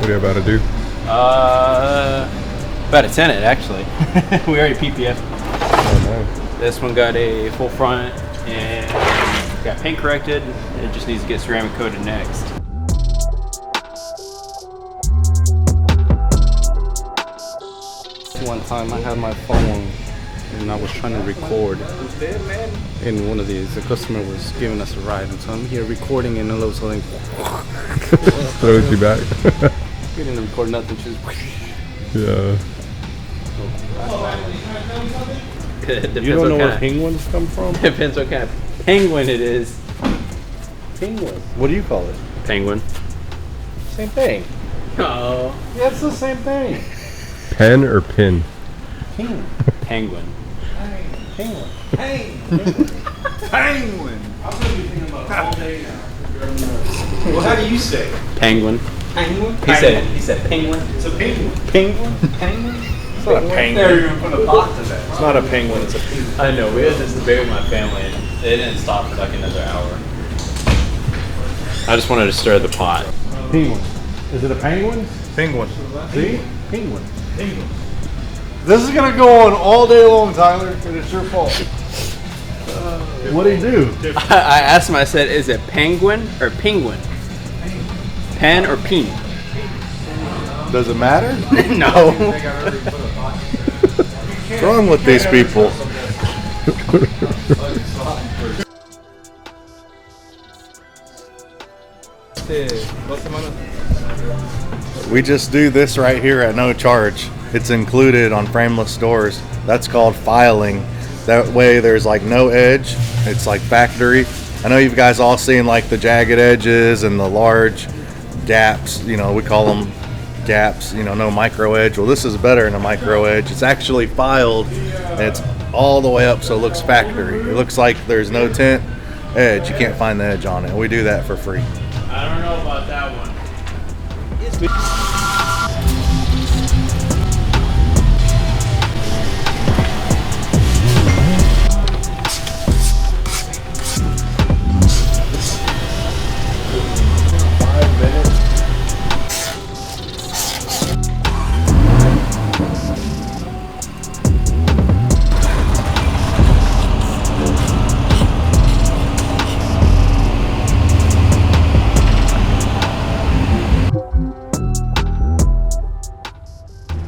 What are you about to do? About to tin it actually. We already PPF. Oh, nice. This one got a full front and got paint corrected. It just needs to get ceramic coated next. One time I had my phone and I was trying to record. In one of these, the customer was giving us a ride, and so I'm here recording, and all of a sudden throws you back. we didn't record nothing. Just yeah. You don't know where penguins come from? Depends what kind of penguin it is. Penguin. What do you call it? Penguin. Same thing. Oh. Yeah, it's the same thing. Pen or pin? Penguin. Penguin. Penguin. Penguin. I'm going to be thinking about it all day now. Well, how do you say it? Penguin. Penguin? He said penguin. It's a penguin. Penguin? Penguin? It's not a penguin. They're even put a box to that. It's not a penguin, it's a penguin. I know, we had this debate with my family and it didn't stop for like another hour. I just wanted to stir the pot. Penguin. Is it a penguin? Penguin. See? Penguin. Penguin. This is going to go on all day long, Tyler, and it's your fault. What do you do? I asked him, I said, is it penguin or penguin? Pen or peen? Does it matter? No. What's wrong with these people? We just do this right here at no charge. It's included on frameless doors. That's called filing. That way there's like no edge. It's like factory. I know you guys all seen like the jagged edges and the large gaps. You know, we call them gaps, you know, no micro edge. Well, this is better than a micro edge. It's actually filed and it's all the way up so it looks factory. It looks like there's no tint edge. You can't find the edge on it. We do that for free. I don't know about that one.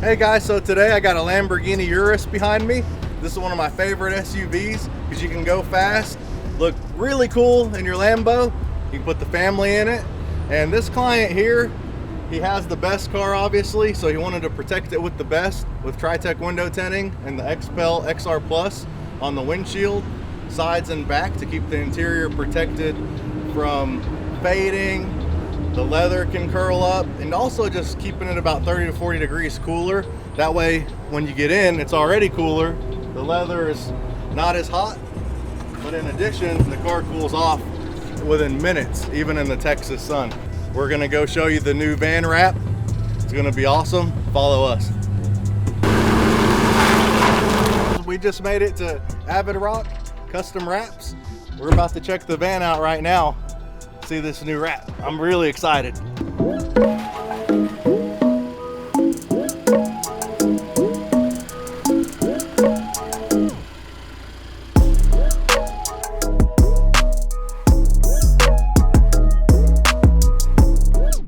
Hey guys, so today I got a Lamborghini Urus behind me. This is one of my favorite SUVs because you can go fast, look really cool in your Lambo. You can put the family in it. And this client here, he has the best car obviously, so he wanted to protect it with the best, with Tritek window tinting and the XPEL XR Plus on the windshield, sides and back to keep the interior protected from fading. The leather can curl up, and also just keeping it about 30 to 40 degrees cooler. That way, when you get in, it's already cooler. The leather is not as hot, but in addition, the car cools off within minutes, even in the Texas sun. We're gonna go show you the new van wrap. It's gonna be awesome. Follow us. We just made it to Avid Rock Custom Wraps. We're about to check the van out right now. See this new wrap. I'm really excited.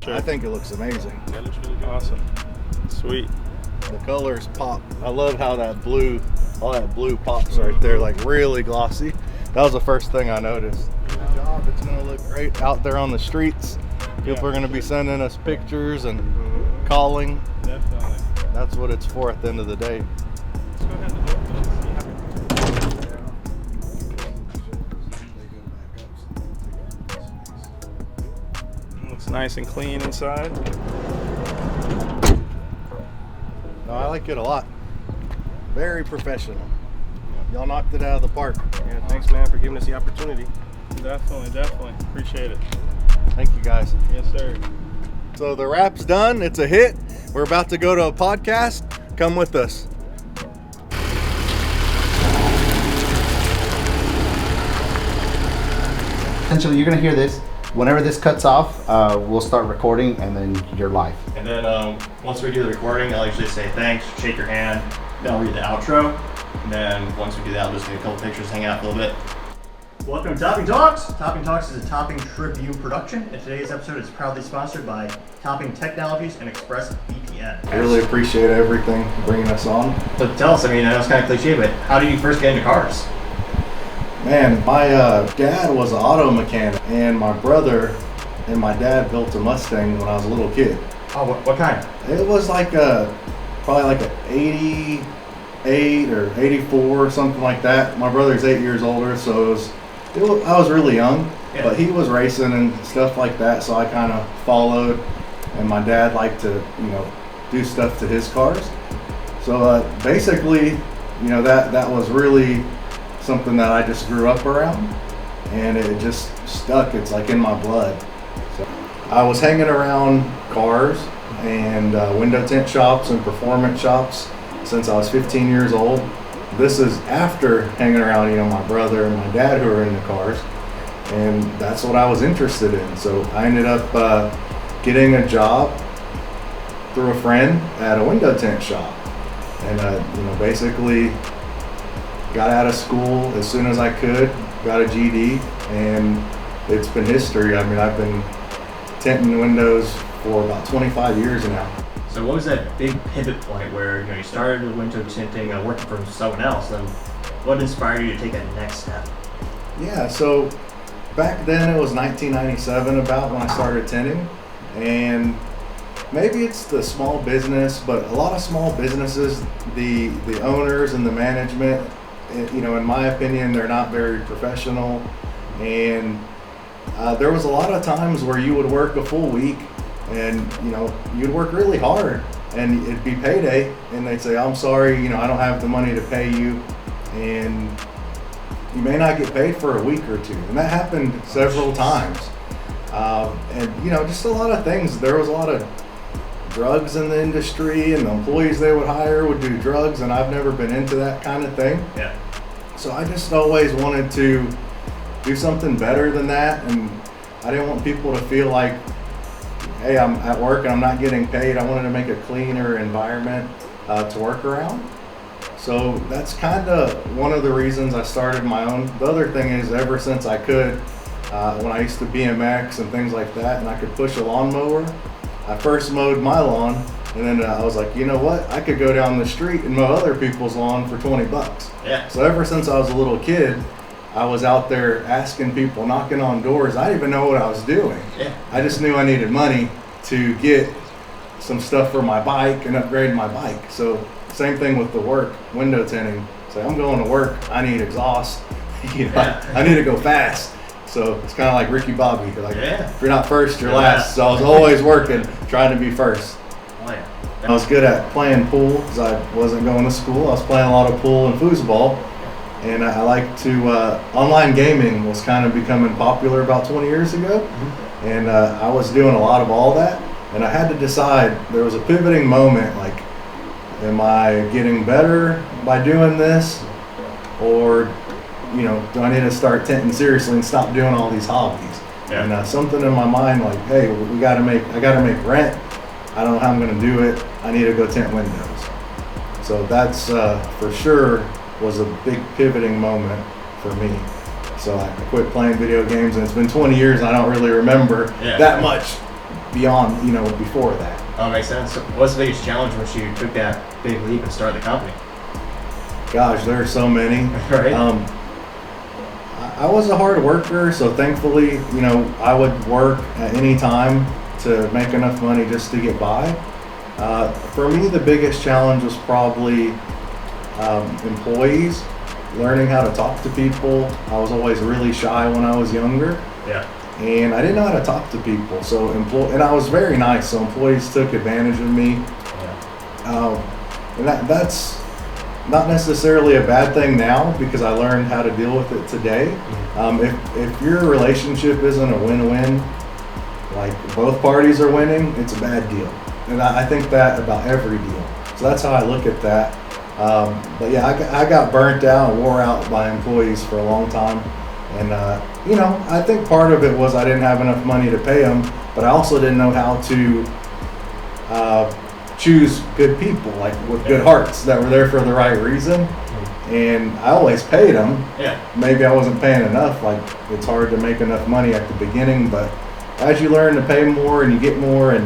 I think it looks amazing. That looks really good. Awesome. Sweet. The colors pop. I love how that blue, all that blue pops right there, like really glossy. That was the first thing I noticed. Good job. It's gonna look great out there on the streets. People are gonna be sending us pictures and calling. Definitely. That's what it's for at the end of the day. Let's go ahead and look. Looks nice and clean inside. No, I like it a lot. Very professional. Y'all knocked it out of the park. Yeah, thanks man for giving us the opportunity. Definitely. Appreciate it. Thank you guys. Yes, sir. So the wrap's done. It's a hit. We're about to go to a podcast. Come with us. Essentially, you're going to hear this. whenever this cuts off, we'll start recording, and then you're live. And then once we do the recording, I'll usually say thanks, shake your hand, then I'll read the outro. And then once we do that, I'll just take a couple pictures, hang out a little bit. Welcome to Topping Talks. Topping Talks is a Topping Tribune production, and today's episode is proudly sponsored by Topping Technologies and ExpressVPN. I really appreciate everything bringing us on. So tell us, I mean, I know it's kind of cliche, but how did you first get into cars? Man, my dad was an auto mechanic, and my brother and my dad built a Mustang when I was a little kid. Oh, what kind? It was like probably like an 88 or 84 or something like that. My brother's 8 years older, so I was really young, Yeah. but he was racing and stuff like that, so I kind of followed, and my dad liked to, do stuff to his cars. So basically, that was really something that I just grew up around, and it just stuck. It's like in my blood. So I was hanging around cars and window tint shops and performance shops since I was 15 years old. This is after hanging around, my brother and my dad who are into cars, and that's what I was interested in. So I ended up getting a job through a friend at a window tint shop, and basically got out of school as soon as I could, got a GD, and it's been history. I mean, I've been tinting windows for about 25 years now. So what was that big pivot point where you started with window tinting, working for someone else, and what inspired you to take that next step? Yeah, so back then it was 1997 about when I started tinting, and maybe it's the small business, but a lot of small businesses, the owners and the management, in my opinion, they're not very professional, and there was a lot of times where you would work a full week, and you'd work really hard, and it'd be payday, and they'd say, "I'm sorry, I don't have the money to pay you," and you may not get paid for a week or two, and that happened several times. And just a lot of things. There was a lot of drugs in the industry, and the employees they would hire would do drugs, and I've never been into that kind of thing. Yeah. So I just always wanted to do something better than that, and I didn't want people to feel like, hey, I'm at work and I'm not getting paid. I wanted to make a cleaner environment to work around. So that's kind of one of the reasons I started my own. The other thing is, ever since I could, when I used to BMX and things like that, and I could push a lawnmower, I first mowed my lawn, and then I was like, you know what? I could go down the street and mow other people's lawn for 20 bucks. Yeah. So ever since I was a little kid, I was out there asking people, knocking on doors. I didn't even know what I was doing. Yeah. I just knew I needed money to get some stuff for my bike and upgrade my bike. So same thing with the work, window tinting. So I'm going to work, I need exhaust. I need to go fast. So it's kind of like Ricky Bobby. Like, if you're not first, you're last. So I was always working, trying to be first. Oh yeah. I was good at playing pool because I wasn't going to school. I was playing a lot of pool and foosball. And I like to, online gaming was kind of becoming popular about 20 years ago. Mm-hmm. And I was doing a lot of all that. And I had to decide, there was a pivoting moment, like, am I getting better by doing this? Or, do I need to start tinting seriously and stop doing all these hobbies? Yeah. And something in my mind, like, hey, I gotta make rent. I don't know how I'm gonna do it. I need to go tint windows. So that's for sure was a big pivoting moment for me. So I quit playing video games, and it's been 20 years, and I don't really remember that much beyond, before that. Oh, makes sense. So what's the biggest challenge once you took that big leap and started the company? Gosh, there are so many. Right. I was a hard worker, so thankfully, I would work at any time to make enough money just to get by. For me, the biggest challenge was probably employees, learning how to talk to people. I was always really shy when I was younger. Yeah. And I didn't know how to talk to people. So and I was very nice, so employees took advantage of me. Yeah. And that's not necessarily a bad thing now, because I learned how to deal with it today. If your relationship isn't a win-win, like both parties are winning, it's a bad deal. And I think that about every deal. So that's how I look at that. But yeah, I got burnt out and wore out by employees for a long time. And you know, I think part of it was I didn't have enough money to pay them, but I also didn't know how to choose good people, like with good hearts that were there for the right reason. And I always paid them. Yeah. Maybe I wasn't paying enough. Like, it's hard to make enough money at the beginning, but as you learn to pay more and you get more and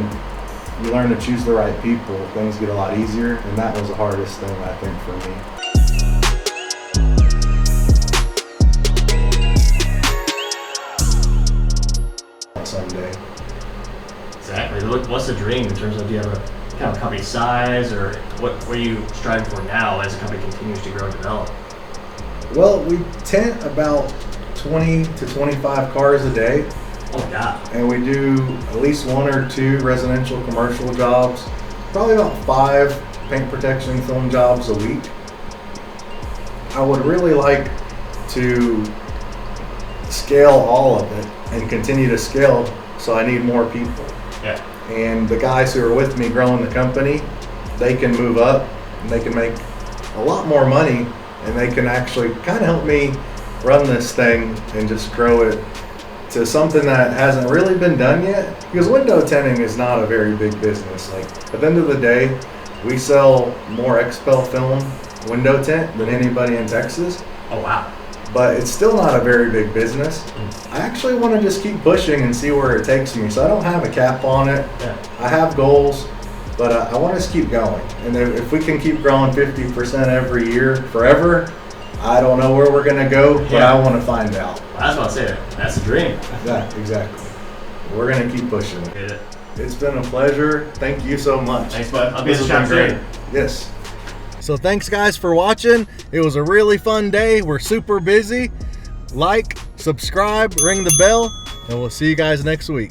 you learn to choose the right people, things get a lot easier. And that was the hardest thing, I think, for me. Someday. Exactly. What's the dream in terms of, do you have a kind of company size, or what are you striving for now as the company continues to grow and develop? Well, we tent about 20 to 25 cars a day. Oh my God. And we do at least 1 or 2 residential commercial jobs, probably about 5 paint protection film jobs a week. I would really like to scale all of it and continue to scale, so I need more people. Yeah. And the guys who are with me growing the company, they can move up and they can make a lot more money, and they can actually kind of help me run this thing and just grow it to something that hasn't really been done yet. Because window tinting is not a very big business. Like, at the end of the day, we sell more XPEL film window tint than anybody in Texas. Oh wow. But it's still not a very big business. I actually want to just keep pushing and see where it takes me. So I don't have a cap on it. Yeah. I have goals, but I want us to keep going. And if we can keep growing 50% every year forever, I don't know where we're going to go, but Yeah. I want to find out. Well, that's what I say. That's the dream. Yeah, exactly. We're going to keep pushing. Get it. It's been a pleasure. Thank you so much. Thanks, bud. I'll be This in the has shop been soon. great. Yes. So thanks guys for watching. It was a really fun day. We're super busy. Like, subscribe, ring the bell, and we'll see you guys next week.